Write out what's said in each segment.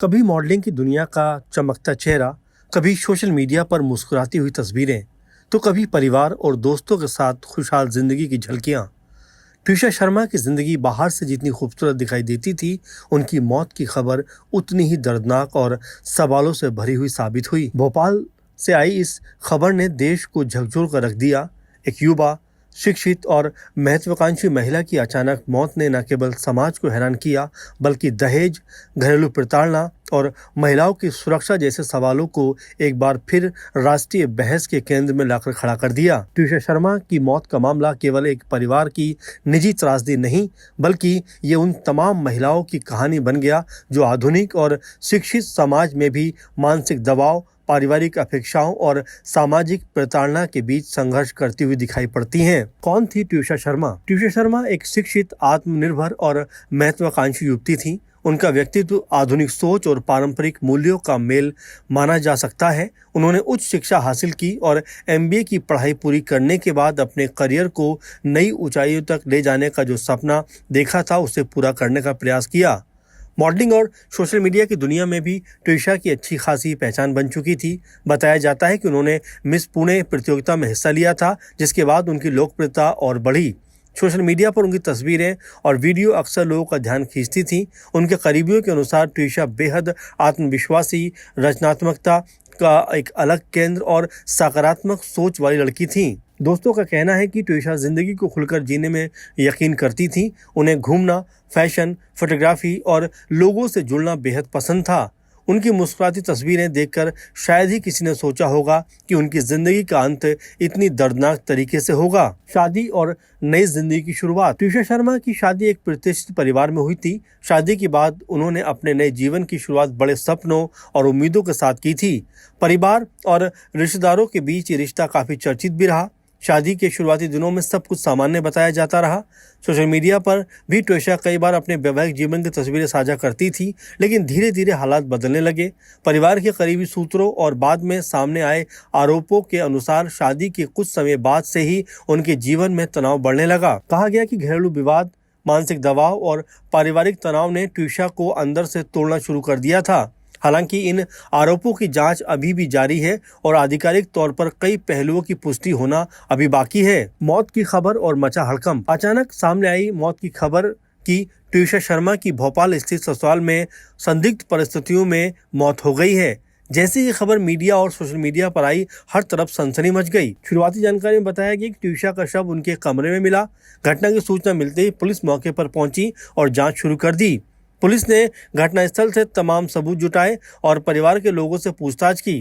कभी मॉडलिंग की दुनिया का चमकता चेहरा, कभी सोशल मीडिया पर मुस्कुराती हुई तस्वीरें, तो कभी परिवार और दोस्तों के साथ खुशहाल जिंदगी की झलकियां। ट्यूशा शर्मा की जिंदगी बाहर से जितनी खूबसूरत दिखाई देती थी, उनकी मौत की खबर उतनी ही दर्दनाक और सवालों से भरी हुई साबित हुई। भोपाल से आई इस खबर ने देश को झकझोर कर रख दिया। एक युवा, शिक्षित और महत्वाकांक्षी महिला की अचानक मौत ने न केवल समाज को हैरान किया, बल्कि दहेज, घरेलू प्रताड़ना और महिलाओं की सुरक्षा जैसे सवालों को एक बार फिर राष्ट्रीय बहस के केंद्र में लाकर खड़ा कर दिया। ट्यूशा शर्मा की मौत का मामला केवल एक परिवार की निजी त्रासदी नहीं, बल्कि ये उन तमाम महिलाओं की कहानी बन गया जो आधुनिक और शिक्षित समाज में भी मानसिक दबाव, पारिवारिक अपेक्षाओं और सामाजिक प्रताड़ना के बीच संघर्ष करती हुई दिखाई पड़ती हैं। कौन थी ट्यूशा शर्मा? ट्यूशा शर्मा एक शिक्षित, आत्मनिर्भर और महत्वाकांक्षी युवती थी। उनका व्यक्तित्व आधुनिक सोच और पारंपरिक मूल्यों का मेल माना जा सकता है। उन्होंने उच्च शिक्षा हासिल की और MBA की पढ़ाई पूरी करने के बाद अपने करियर को नई ऊंचाइयों तक ले जाने का जो सपना देखा था, उसे पूरा करने का प्रयास किया। मॉडलिंग और सोशल मीडिया की दुनिया में भी ट्यूशा की अच्छी खासी पहचान बन चुकी थी। बताया जाता है कि उन्होंने मिस पुणे प्रतियोगिता में हिस्सा लिया था, जिसके बाद उनकी लोकप्रियता और बढ़ी। सोशल मीडिया पर उनकी तस्वीरें और वीडियो अक्सर लोगों का ध्यान खींचती थी। उनके करीबियों के अनुसार ट्यूशा बेहद आत्मविश्वासी, रचनात्मकता का एक अलग केंद्र और सकारात्मक सोच वाली लड़की थी। दोस्तों का कहना है कि ट्यूशा जिंदगी को खुलकर जीने में यकीन करती थी। उन्हें घूमना, फैशन, फोटोग्राफी और लोगों से जुड़ना बेहद पसंद था। उनकी मुस्कुराती तस्वीरें देखकर शायद ही किसी ने सोचा होगा कि उनकी जिंदगी का अंत इतनी दर्दनाक तरीके से होगा। शादी और नई जिंदगी की शुरुआत। ट्यूशा शर्मा की शादी एक प्रतिष्ठित परिवार में हुई थी। शादी के बाद उन्होंने अपने नए जीवन की शुरुआत बड़े सपनों और उम्मीदों के साथ की थी। परिवार और रिश्तेदारों के बीच ये रिश्ता काफी चर्चित भी रहा। शादी के शुरुआती दिनों में सब कुछ सामान्य बताया जाता रहा। सोशल मीडिया पर भी ट्यूशा कई बार अपने वैवाहिक जीवन की तस्वीरें साझा करती थी, लेकिन धीरे धीरे हालात बदलने लगे। परिवार के करीबी सूत्रों और बाद में सामने आए आरोपों के अनुसार शादी के कुछ समय बाद से ही उनके जीवन में तनाव बढ़ने लगा। कहा गया कि घरेलू विवाद, मानसिक दबाव और पारिवारिक तनाव ने ट्यूशा को अंदर से तोड़ना शुरू कर दिया था। हालांकि इन आरोपों की जांच अभी भी जारी है और आधिकारिक तौर पर कई पहलुओं की पुष्टि होना अभी बाकी है। मौत की खबर और मचा हड़कंप। अचानक सामने आई मौत की खबर कि ट्यूशा शर्मा की भोपाल स्थित ससुराल में संदिग्ध परिस्थितियों में मौत हो गई है। जैसे ये खबर मीडिया और सोशल मीडिया पर आई, हर तरफ सनसनी मच गई। शुरुआती जानकारी में बताया गया कि ट्यूशा का शव उनके कमरे में मिला। घटना की सूचना मिलते ही पुलिस मौके पर पहुंची और जांच शुरू कर दी। पुलिस ने घटनास्थल से तमाम सबूत जुटाए और परिवार के लोगों से पूछताछ की।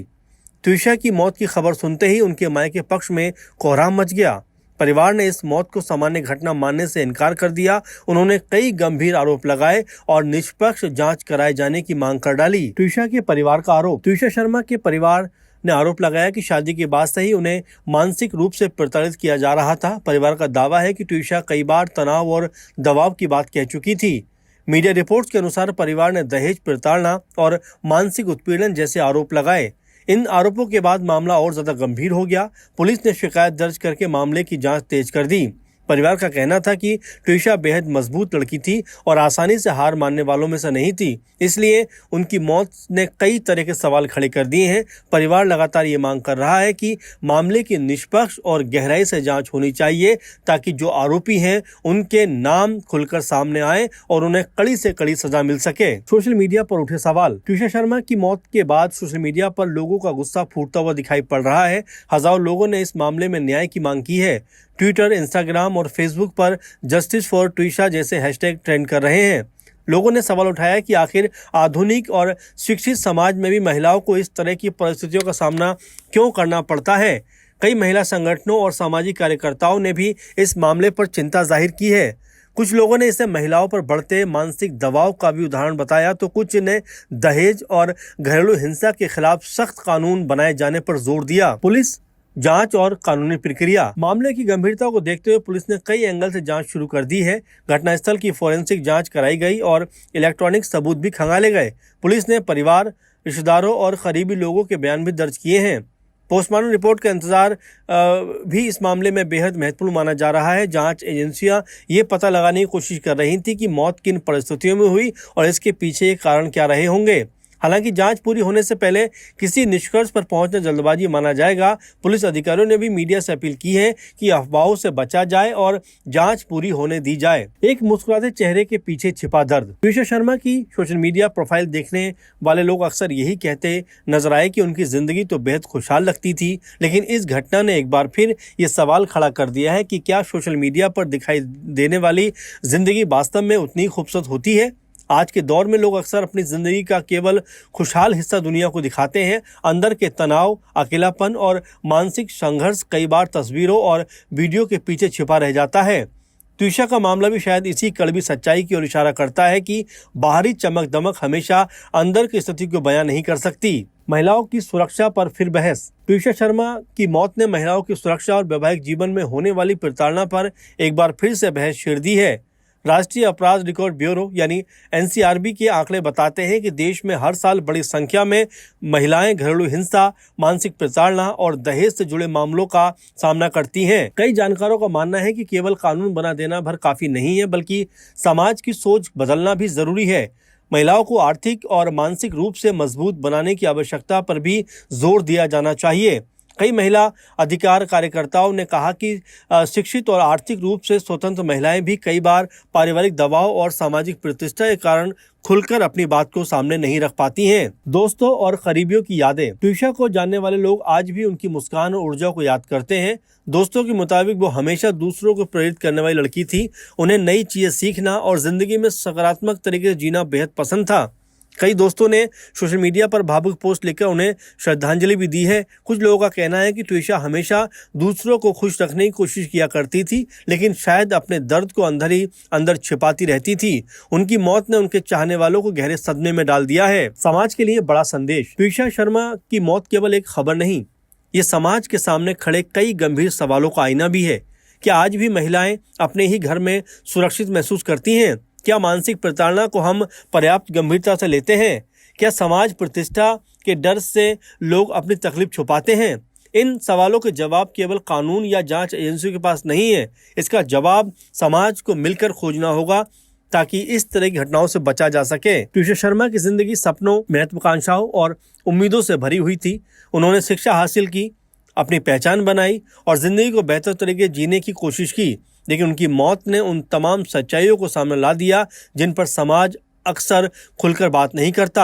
ट्यूशा की मौत की खबर सुनते ही उनके मायके पक्ष में कोहराम मच गया। परिवार ने इस मौत को सामान्य घटना मानने से इनकार कर दिया। उन्होंने कई गंभीर आरोप लगाए और निष्पक्ष जांच कराए जाने की मांग कर डाली। ट्यूशा के परिवार का आरोप। ट्यूशा शर्मा के परिवार ने आरोप लगाया कि शादी के बाद से ही उन्हें मानसिक रूप से प्रताड़ित किया जा रहा था। परिवार का दावा है कि ट्यूशा कई बार तनाव और दबाव की बात कह चुकी थी। मीडिया रिपोर्ट्स के अनुसार परिवार ने दहेज, प्रताड़ना और मानसिक उत्पीड़न जैसे आरोप लगाए। इन आरोपों के बाद मामला और ज्यादा गंभीर हो गया। पुलिस ने शिकायत दर्ज करके मामले की जांच तेज कर दी। परिवार का कहना था कि ट्यूशा बेहद मजबूत लड़की थी और आसानी से हार मानने वालों में से नहीं थी, इसलिए उनकी मौत ने कई तरह के सवाल खड़े कर दिए हैं। परिवार लगातार ये मांग कर रहा है कि मामले की निष्पक्ष और गहराई से जांच होनी चाहिए, ताकि जो आरोपी हैं उनके नाम खुलकर सामने आए और उन्हें कड़ी से कड़ी सजा मिल सके। सोशल मीडिया पर उठे सवाल। ट्यूशा शर्मा की मौत के बाद सोशल मीडिया पर लोगों का गुस्सा फूटता हुआ दिखाई पड़ रहा है। हजारों लोगों ने इस मामले में न्याय की मांग की है। ट्विटर, इंस्टाग्राम और फेसबुक पर जस्टिस फॉर ट्यूशा जैसे हैशटैग ट्रेंड कर रहे हैं। लोगों ने सवाल उठाया कि आखिर आधुनिक और शिक्षित समाज में भी महिलाओं को इस तरह की परिस्थितियों का सामना क्यों करना पड़ता है। कई महिला संगठनों और सामाजिक कार्यकर्ताओं ने भी इस मामले पर चिंता जाहिर की है। कुछ लोगों ने इसे महिलाओं पर बढ़ते मानसिक दबाव का भी उदाहरण बताया, तो कुछ ने दहेज और घरेलू हिंसा के खिलाफ सख्त कानून बनाए जाने पर जोर दिया। पुलिस, जांच और कानूनी प्रक्रिया। मामले की गंभीरता को देखते हुए पुलिस ने कई एंगल से जांच शुरू कर दी है। घटनास्थल की फोरेंसिक जांच कराई गई और इलेक्ट्रॉनिक सबूत भी खंगाले गए। पुलिस ने परिवार, रिश्तेदारों और करीबी लोगों के बयान भी दर्ज किए हैं। पोस्टमार्टम रिपोर्ट का इंतजार भी इस मामले में बेहद महत्वपूर्ण माना जा रहा है। जांच एजेंसियां ये पता लगाने की कोशिश कर रही थी कि मौत किन परिस्थितियों में हुई और इसके पीछे कारण क्या रहे होंगे। हालांकि जांच पूरी होने से पहले किसी निष्कर्ष पर पहुंचना जल्दबाजी माना जाएगा। पुलिस अधिकारियों ने भी मीडिया से अपील की है कि अफवाहों से बचा जाए और जांच पूरी होने दी जाए। एक मुस्कुराते चेहरे के पीछे छिपा दर्द। ट्विशा शर्मा की सोशल मीडिया प्रोफाइल देखने वाले लोग अक्सर यही कहते नजर आए कि उनकी जिंदगी तो बेहद खुशहाल लगती थी, लेकिन इस घटना ने एक बार फिर ये सवाल खड़ा कर दिया है कि क्या सोशल मीडिया पर दिखाई देने वाली जिंदगी वास्तव में उतनी खूबसूरत होती है। आज के दौर में लोग अक्सर अपनी जिंदगी का केवल खुशहाल हिस्सा दुनिया को दिखाते हैं। अंदर के तनाव, अकेलापन और मानसिक संघर्ष कई बार तस्वीरों और वीडियो के पीछे छिपा रह जाता है। ट्विशा का मामला भी शायद इसी कड़वी सच्चाई की ओर इशारा करता है कि बाहरी चमक दमक हमेशा अंदर की स्थिति को बयां नहीं कर सकती। महिलाओं की सुरक्षा पर फिर बहस। ट्विशा शर्मा की मौत ने महिलाओं की सुरक्षा और वैवाहिक जीवन में होने वाली प्रताड़ना पर एक बार फिर से बहस छेड़ दी है। राष्ट्रीय अपराध रिकॉर्ड ब्यूरो यानी एनसीआरबी के आंकड़े बताते हैं कि देश में हर साल बड़ी संख्या में महिलाएं घरेलू हिंसा, मानसिक प्रताड़ना और दहेज से जुड़े मामलों का सामना करती हैं। कई जानकारों का मानना है कि केवल कानून बना देना भर काफी नहीं है, बल्कि समाज की सोच बदलना भी जरूरी है। महिलाओं को आर्थिक और मानसिक रूप से मजबूत बनाने की आवश्यकता पर भी जोर दिया जाना चाहिए। कई महिला अधिकार कार्यकर्ताओं ने कहा कि शिक्षित और आर्थिक रूप से स्वतंत्र महिलाएं भी कई बार पारिवारिक दबाव और सामाजिक प्रतिष्ठा के कारण खुलकर अपनी बात को सामने नहीं रख पाती हैं। दोस्तों और करीबियों की यादें। ट्विशा को जानने वाले लोग आज भी उनकी मुस्कान और ऊर्जा को याद करते हैं। दोस्तों के मुताबिक वो हमेशा दूसरों को प्रेरित करने वाली लड़की थी। उन्हें नई चीजें सीखना और जिंदगी में सकारात्मक तरीके से जीना बेहद पसंद था। कई दोस्तों ने सोशल मीडिया पर भावुक पोस्ट लिखकर उन्हें श्रद्धांजलि भी दी है। कुछ लोगों का कहना है कि ट्विशा हमेशा दूसरों को खुश रखने की कोशिश किया करती थी, लेकिन शायद अपने दर्द को अंदर ही अंदर छिपाती रहती थी। उनकी मौत ने उनके चाहने वालों को गहरे सदमे में डाल दिया है। समाज के लिए बड़ा संदेश। ट्विशा शर्मा की मौत केवल एक खबर नहीं, ये समाज के सामने खड़े कई गंभीर सवालों का आईना भी है। क्या आज भी महिलाएं अपने ही घर में सुरक्षित महसूस करती हैं? क्या मानसिक प्रताड़ना को हम पर्याप्त गंभीरता से लेते हैं? क्या समाज प्रतिष्ठा के डर से लोग अपनी तकलीफ छुपाते हैं? इन सवालों के जवाब केवल कानून या जांच एजेंसियों के पास नहीं है। इसका जवाब समाज को मिलकर खोजना होगा ताकि इस तरह की घटनाओं से बचा जा सके। ट्विशा शर्मा की जिंदगी सपनों, महत्वाकांक्षाओं और उम्मीदों से भरी हुई थी। उन्होंने शिक्षा हासिल की, अपनी पहचान बनाई और जिंदगी को बेहतर तरीके जीने की कोशिश की, लेकिन उनकी मौत ने उन तमाम सच्चाइयों को सामने ला दिया जिन पर समाज अक्सर खुलकर बात नहीं करता।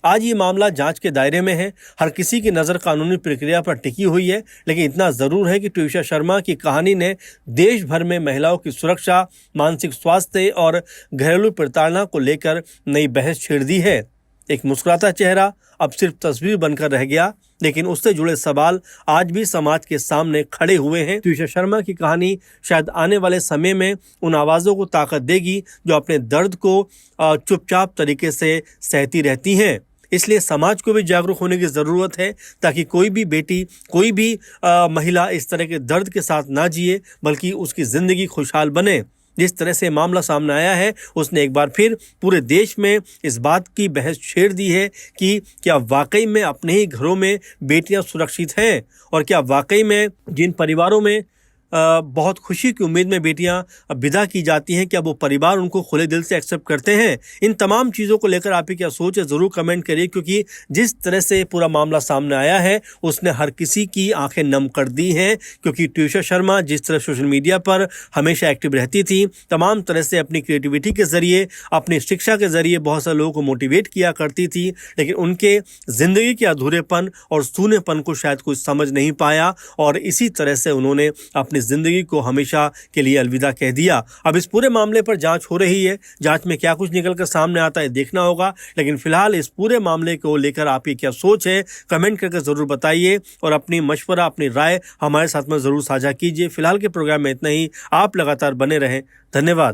आज ये मामला जांच के दायरे में है। हर किसी की नज़र कानूनी प्रक्रिया पर टिकी हुई है, लेकिन इतना ज़रूर है कि ट्विशा शर्मा की कहानी ने देश भर में महिलाओं की सुरक्षा, मानसिक स्वास्थ्य और घरेलू प्रताड़ना को लेकर नई बहस छेड़ दी है। एक मुस्कुराता चेहरा अब सिर्फ तस्वीर बनकर रह गया, लेकिन उससे जुड़े सवाल आज भी समाज के सामने खड़े हुए हैं। ट्विशा शर्मा की कहानी शायद आने वाले समय में उन आवाज़ों को ताकत देगी जो अपने दर्द को चुपचाप तरीके से सहती रहती हैं। इसलिए समाज को भी जागरूक होने की ज़रूरत है ताकि कोई भी बेटी, कोई भी महिला इस तरह के दर्द के साथ ना जिए, बल्कि उसकी ज़िंदगी खुशहाल बने। जिस तरह से मामला सामने आया है, उसने एक बार फिर पूरे देश में इस बात की बहस छेड़ दी है कि क्या वाकई में अपने ही घरों में बेटियां सुरक्षित हैं, और क्या वाकई में जिन परिवारों में बहुत खुशी की उम्मीद में बेटियां विदा की जाती हैं, क्या वो परिवार उनको खुले दिल से एक्सेप्ट करते हैं? इन तमाम चीज़ों को लेकर आपकी क्या सोच है, ज़रूर कमेंट करिए, क्योंकि जिस तरह से पूरा मामला सामने आया है उसने हर किसी की आंखें नम कर दी हैं। क्योंकि ट्विशा शर्मा जिस तरह सोशल मीडिया पर हमेशा एक्टिव रहती थी, तमाम तरह से अपनी क्रिएटिविटी के ज़रिए, अपनी शिक्षा के ज़रिए बहुत सारे लोगों को मोटिवेट किया करती थी, लेकिन उनके ज़िंदगी के अधूरेपन और सूनेपन को शायद कोई समझ नहीं पाया, और इसी तरह से उन्होंने अपनी जिंदगी को हमेशा के लिए अलविदा कह दिया। अब इस पूरे मामले पर जांच हो रही है। जांच में क्या कुछ निकलकर सामने आता है देखना होगा, लेकिन फिलहाल इस पूरे मामले को लेकर आपकी क्या सोच है, कमेंट करके जरूर बताइए और अपनी मशवरा, अपनी राय हमारे साथ में जरूर साझा कीजिए। फिलहाल के प्रोग्राम में इतना ही। आप लगातार बने रहें। धन्यवाद।